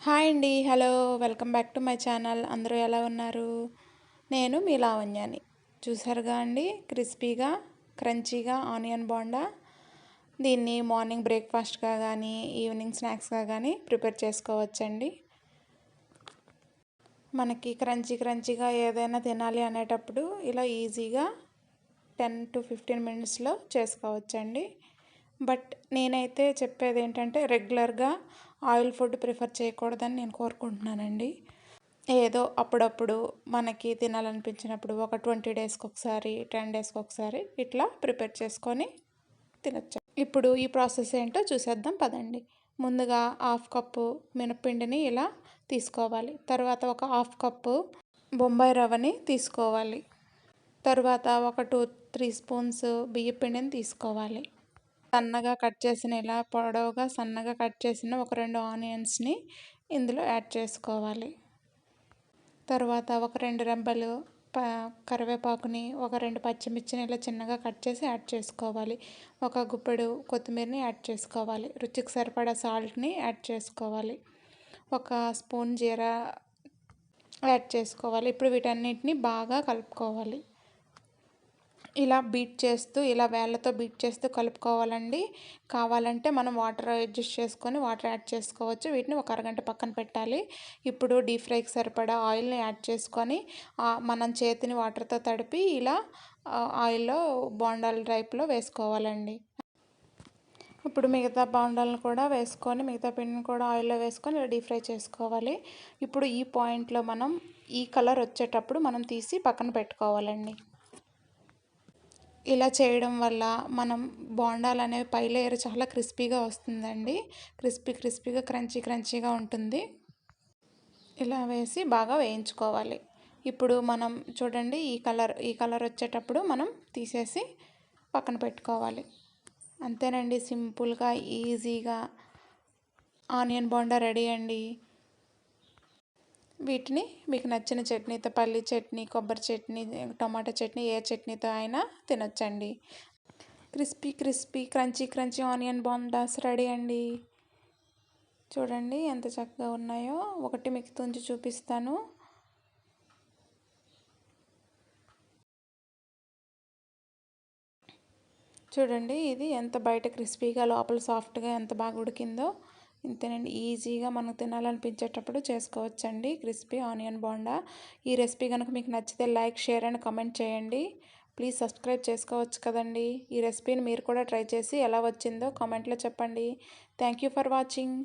Hi అండి. Hello! Welcome back to my channel. అందరూ ఎలా ఉన్నారు? నేను మీ లావణ్యాని. చూసారుగా అండి, క్రిస్పీగా, క్రంచీగా ఆనియన్ బోండా. దీన్ని మార్నింగ్ బ్రేక్ఫాస్ట్‌గా కానీ, ఈవినింగ్ స్నాక్స్‌గా కానీ ప్రిపేర్ చేసుకోవచ్చండి. మనకి క్రంచీగా ఏదైనా తినాలి అనేటప్పుడు ఇలా ఈజీగా 10-15 మినిట్స్‌లో చేసుకోవచ్చండి. బట్ నేనైతే చెప్పేది ఏంటంటే రెగ్యులర్గా ఆయిల్ ఫుడ్ ప్రిఫర్ చేయకూడదని నేను కోరుకుంటున్నానండి. ఏదో అప్పుడప్పుడు మనకి తినాలనిపించినప్పుడు ఒక 20 డేస్కి ఒకసారి, 10 డేస్కి ఒకసారి ఇట్లా ప్రిపేర్ చేసుకొని తినొచ్చు. ఇప్పుడు ఈ ప్రాసెస్ ఏంటో చూసేద్దాం పదండి. ముందుగా హాఫ్ కప్పు మినప్పిండిని ఇలా తీసుకోవాలి. తర్వాత ఒక హాఫ్ కప్పు బొంబాయి రవ్వని తీసుకోవాలి. తర్వాత ఒక 2-3 స్పూన్స్ బియ్యం పిండిని తీసుకోవాలి. సన్నగా కట్ చేసిన ఇలా పొడవుగా సన్నగా కట్ చేసిన ఒక 2 ఆనియన్స్ని ఇందులో యాడ్ చేసుకోవాలి. తర్వాత ఒక 2 రెబ్బలు కరివేపాకుని, ఒక 2 పచ్చిమిర్చిని ఇలా చిన్నగా కట్ చేసి యాడ్ చేసుకోవాలి. ఒక గుప్పెడు కొత్తిమీరని యాడ్ చేసుకోవాలి. రుచికి సరిపడా సాల్ట్ని యాడ్ చేసుకోవాలి. ఒక స్పూన్ జీరా యాడ్ చేసుకోవాలి. ఇప్పుడు వీటన్నిటిని బాగా కలుపుకోవాలి. ఇలా బీట్ చేస్తూ ఇలా వేళ్ళతో బీట్ చేస్తూ కలుపుకోవాలండి. కావాలంటే మనం వాటర్ అడ్జస్ట్ చేసుకొని వాటర్ యాడ్ చేసుకోవచ్చు. వీటిని ఒక అరగంట పక్కన పెట్టాలి. ఇప్పుడు డీప్ ఫ్రైకి సరిపడా ఆయిల్ని యాడ్ చేసుకొని మనం చేతిని వాటర్తో తడిపి ఇలా ఆయిల్లో బోండాల టైప్లో వేసుకోవాలండి. ఇప్పుడు మిగతా బోండాలను కూడా వేసుకొని మిగతా పిండిని కూడా ఆయిల్లో వేసుకొని ఇలా డీప్ ఫ్రై చేసుకోవాలి. ఇప్పుడు ఈ పాయింట్లో మనం ఈ కలర్ వచ్చేటప్పుడు మనం తీసి పక్కన పెట్టుకోవాలండి. ఇలా చేయడం వల్ల మనం బోండాలు అనేవి పై లేయర్ చాలా క్రిస్పీగా వస్తుందండి. క్రిస్పీగా క్రంచీగా ఉంటుంది. ఇలా వేసి బాగా వేయించుకోవాలి. ఇప్పుడు మనం చూడండి ఈ కలర్ వచ్చేటప్పుడు మనం తీసేసి పక్కన పెట్టుకోవాలి. అంతేనండి, సింపుల్గా ఈజీగా ఆనియన్ బోండా రెడీ అండి. వీటిని మీకు నచ్చిన చట్నీతో, పల్లి చట్నీ, కొబ్బరి చట్నీ, టమాటా చట్నీ, ఏ చట్నీతో అయినా తినొచ్చండి. Crispy crunchy onion bondas ready అండి. చూడండి ఎంత చక్కగా ఉన్నాయో. ఒకటి మీకు తుంచి చూపిస్తాను. చూడండి ఇది ఎంత బయట క్రిస్పీగా లోపల సాఫ్ట్గా ఎంత బాగా ఉడికిందో. ఇంతేనండి, ఈజీగా మనకు తినాలనిపించేటప్పుడు చేసుకోవచ్చండి క్రిస్పీ ఆనియన్ బోండా. ఈ రెసిపీ కనుక మీకు నచ్చితే లైక్, షేర్ అండ్ కామెంట్ చేయండి. ప్లీజ్ సబ్స్క్రైబ్ చేసుకోవచ్చు కదండి. ఈ రెసిపీని మీరు కూడా ట్రై చేసి ఎలా వచ్చిందో కామెంట్లో చెప్పండి. Thank you for watching.